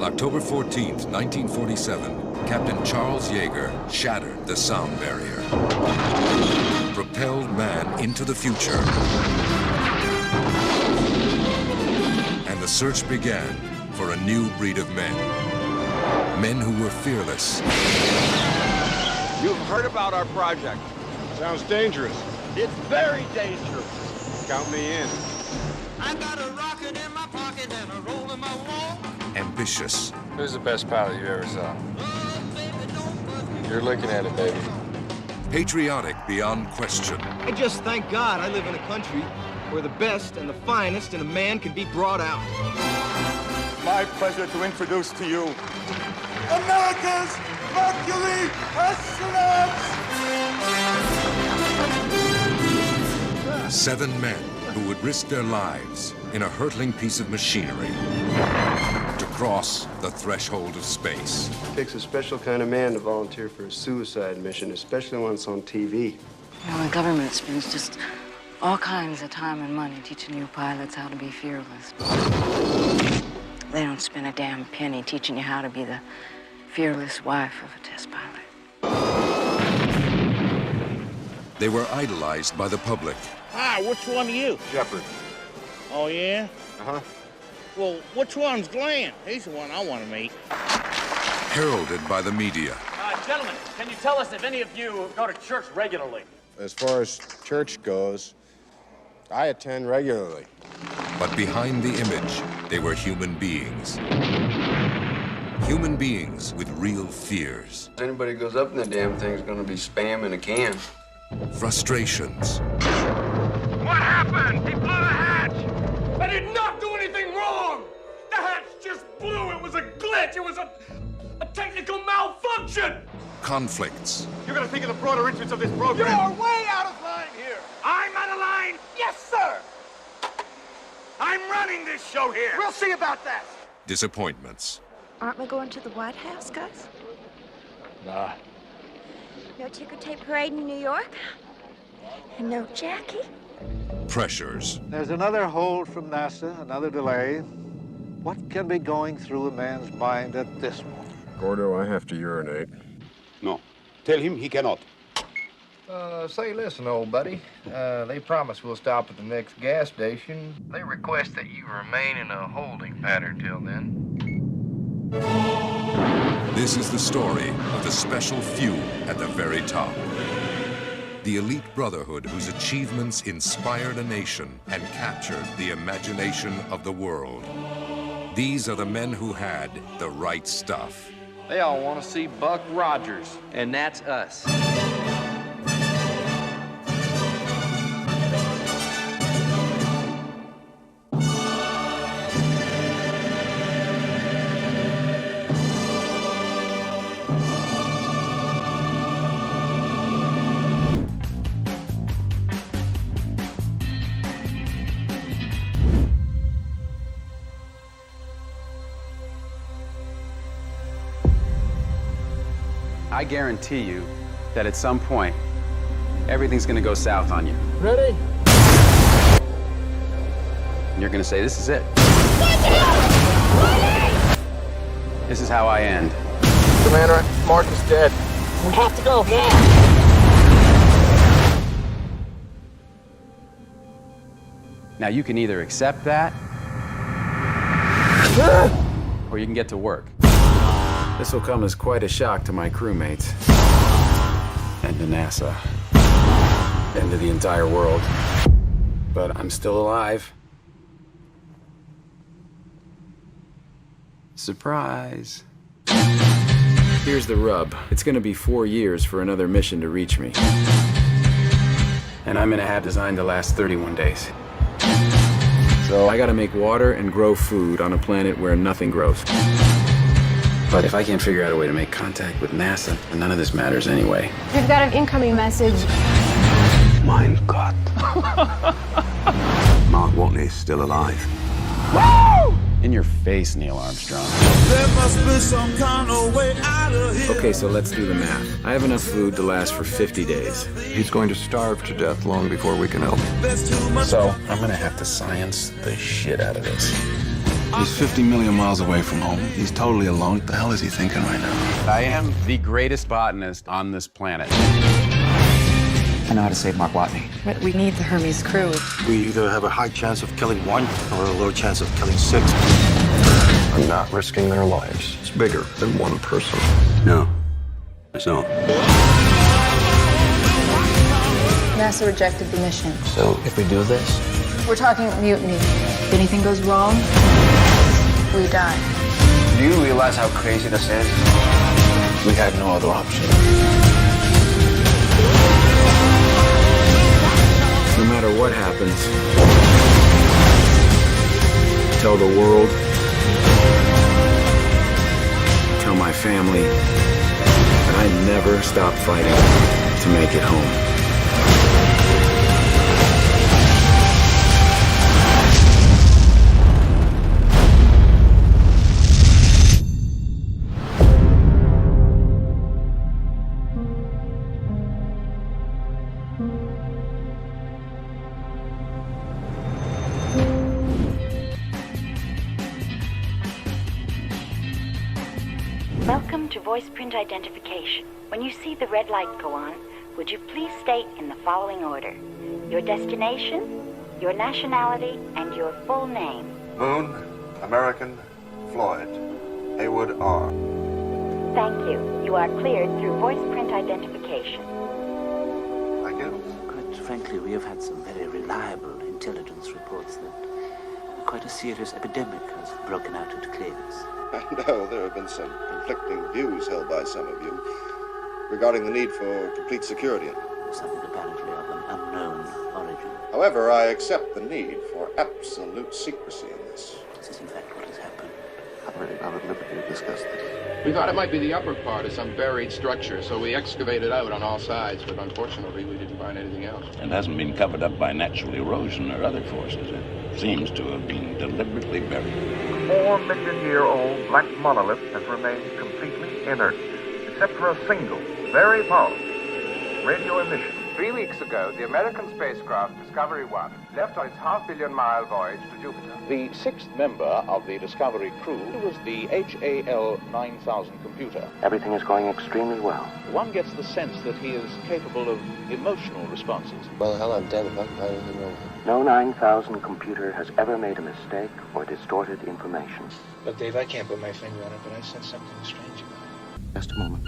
October 14th, 1947, Captain Charles Yeager shattered the sound barrier, propelled man into the future, and the search began for a new breed of men. Men who were fearless. You've heard about our project. Sounds dangerous. It's very dangerous. Count me in. I got a rocket in my pocket and a roll in my wall. Ambitious. Who's the best pilot you ever saw? Oh, baby, don't put me. You're looking at it, baby. Patriotic beyond question. I just thank God I live in a country where the best and the finest in a man can be brought out. My pleasure to introduce to you America's Mercury astronauts! 7 men who would risk their lives in a hurtling piece of machinery to cross the threshold of space. It takes a special kind of man to volunteer for a suicide mission, especially when it's on TV. You know, the government spends just all kinds of time and money teaching new pilots how to be fearless. They don't spend a damn penny teaching you how to be the fearless wife of a test pilot. They were idolized by the public. Hi, which one are you? Shepard. Oh, yeah? Uh-huh. Well, which one's Glenn? He's the one I want to meet. Heralded by the media. Gentlemen, can you tell us if any of you go to church regularly? As far as church goes, I attend regularly. But behind the image, they were human beings. Human beings with real fears. Anybody who goes up in that damn thing is gonna be spam in a can. Frustrations. What happened? He blew the hatch! I did not do anything wrong! The hatch just blew! It was a glitch! It was a technical malfunction! Conflicts. You're gonna think of the broader interests of this program. You're way out of line here! I'm out of line? Yes, sir! I'm running this show here! We'll see about that! Disappointments. Aren't we going to the White House, Gus? Nah. No ticker tape parade in New York? And no Jackie? Pressures. There's another hold from NASA, another delay. What can be going through a man's mind at this moment? Gordo, I have to urinate. No. Tell him he cannot. Say, listen, old buddy. They promise we'll stop at the next gas station. They request that you remain in a holding pattern till then. This is the story of the special few at the very top. The elite brotherhood whose achievements inspired a nation and captured the imagination of the world. These are the men who had the right stuff. They all want to see Buck Rogers, and that's us. I guarantee you that at some point, everything's gonna go south on you. Ready? And you're gonna say, this is it. This is how I end. Commander, Mark is dead. We have to go now. Now you can either accept that, or you can get to work. This will come as quite a shock to my crewmates, and to NASA, and to the entire world. But I'm still alive. Surprise. Here's the rub. It's gonna be 4 years for another mission to reach me. And I'm gonna have designed to last 31 days. So I gotta make water and grow food on a planet where nothing grows. But if I can't figure out a way to make contact with NASA, then none of this matters anyway. We've got an incoming message. Mein Gott. Mark Watney's still alive. In your face, Neil Armstrong. There must be some kind of way out of here. Okay, so let's do the math. I have enough food to last for 50 days. He's going to starve to death long before we can help him. There's too much. So I'm gonna have to science the shit out of this. He's 50 million miles away from home. He's totally alone. What the hell is he thinking right now? I am the greatest botanist on this planet. I know how to save Mark Watney. But we need the Hermes crew. We either have a high chance of killing one or a low chance of killing 6. I'm not risking their lives. It's bigger than one person. No, it's not. NASA rejected the mission. So if we do this? We're talking mutiny. If anything goes wrong, we die. Do you realize how crazy this is? We have no other option. No matter what happens, tell the world, tell my family that I never stop fighting to make it home. Welcome to voice print identification. When you see the red light go on, would you please state in the following order your destination, your nationality, and your full name? Moon, American, Floyd, Haywood R. Thank you. You are cleared through voice print identification. Thank you. Quite frankly, we have had some very reliable intelligence reports that quite a serious epidemic has broken out into Clavis. I know there have been some conflicting views held by some of you regarding the need for complete security. Something apparently of an unknown origin. However, I accept the need for absolute secrecy in this. This is in fact what has happened. I'm really not at liberty to discuss this. We thought it might be the upper part of some buried structure, so we excavated out on all sides, but unfortunately we didn't find anything else. It hasn't been covered up by natural erosion or other forces. It seems to have been deliberately buried. 4-million-year-old black monolith has remained completely inert, except for a single, very powerful radio emission. 3 weeks ago, the American spacecraft Discovery 1 left on its half-billion-mile voyage to Jupiter. The sixth member of the Discovery crew was the HAL 9000 computer. Everything is going extremely well. One gets the sense that he is capable of emotional responses. Well, hell, I'm dead. If I can find anything wrong with it. No 9000 computer has ever made a mistake or distorted information. Look, Dave, I can't put my finger on it, but I sense something strange about it. Just a moment.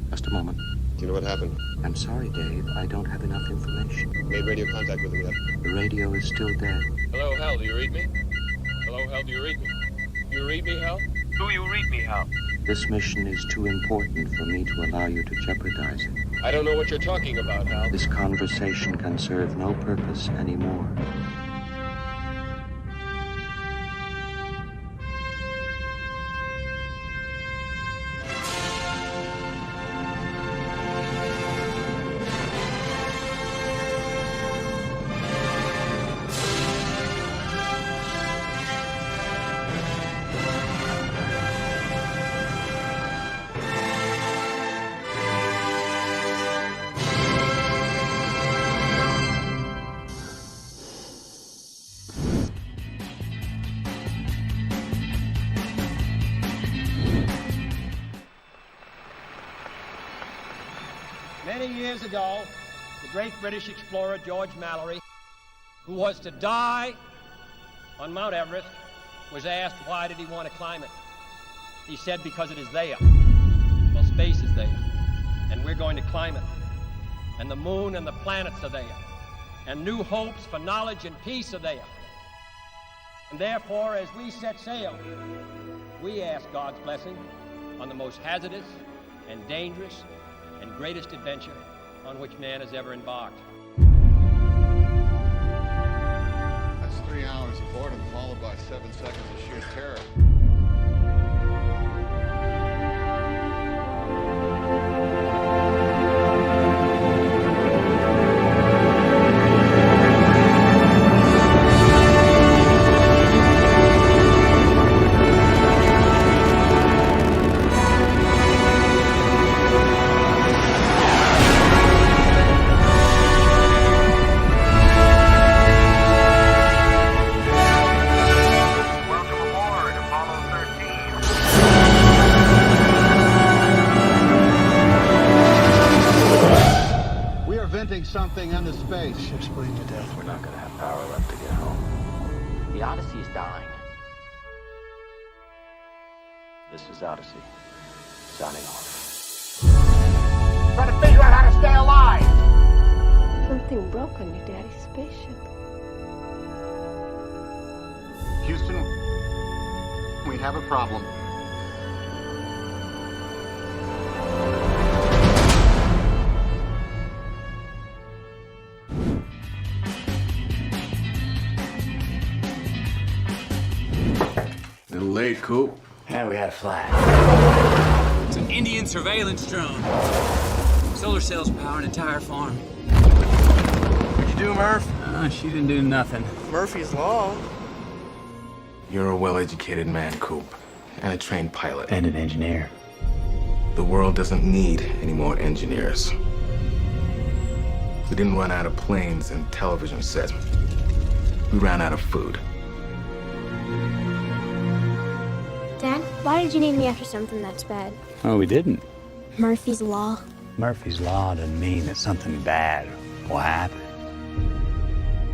Just a moment. Do you know what happened? I'm sorry, Dave. I don't have enough information. Made radio contact with him yet? The radio is still dead. Hello, Hal, do you read me? Hello, Hal, do you read me? You read me, Hal? Do you read me, Hal? This mission is too important for me to allow you to jeopardize it. I don't know what you're talking about, Hal. This conversation can serve no purpose anymore. Many years ago, the great British explorer George Mallory, who was to die on Mount Everest, was asked why did he want to climb it. He said because it is there. Well, space is there, and we're going to climb it. And the moon and the planets are there, and new hopes for knowledge and peace are there. And therefore, as we set sail, we ask God's blessing on the most hazardous and dangerous and greatest adventure on which man has ever embarked. That's 3 hours of boredom followed by 7 seconds of sheer terror. something into space. Ship's bleeding to death. We're not gonna have power left to get home. The Odyssey is dying. This is Odyssey. Signing off. Trying to figure out how to stay alive. Something broke on your daddy's spaceship. Houston, we have a problem. A little late, Coop. And we had a flag. It's an Indian surveillance drone. Solar cells power an entire farm. What'd you do, Murph? She didn't do nothing. Murphy's Law. You're a well-educated man, Coop, and a trained pilot. And an engineer. The world doesn't need any more engineers. We didn't run out of planes and television sets. We ran out of food. Dad, why did you name me after something that's bad? Oh, we didn't. Murphy's Law. Murphy's Law doesn't mean that something bad will happen.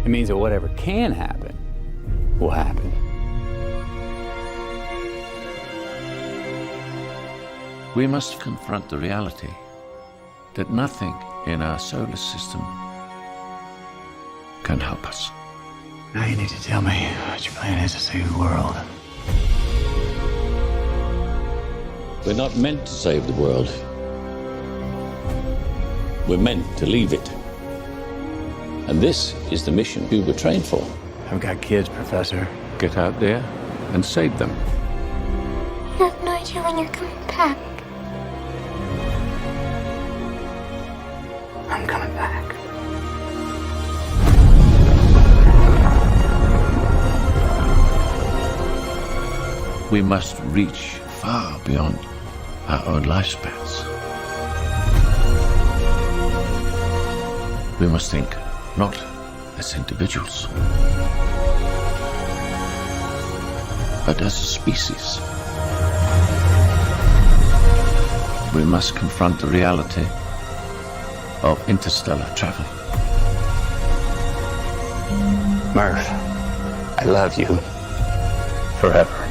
It means that whatever can happen will happen. We must confront the reality that nothing in our solar system can help us. Now you need to tell me what your plan is to save the world. We're not meant to save the world. We're meant to leave it. And this is the mission you were trained for. I've got kids, Professor. Get out there and save them. You have no idea when you're coming back. I'm coming back. We must reach far beyond our own lifespans. We must think not as individuals, but as a species. We must confront the reality of interstellar travel. Murph, I love you forever.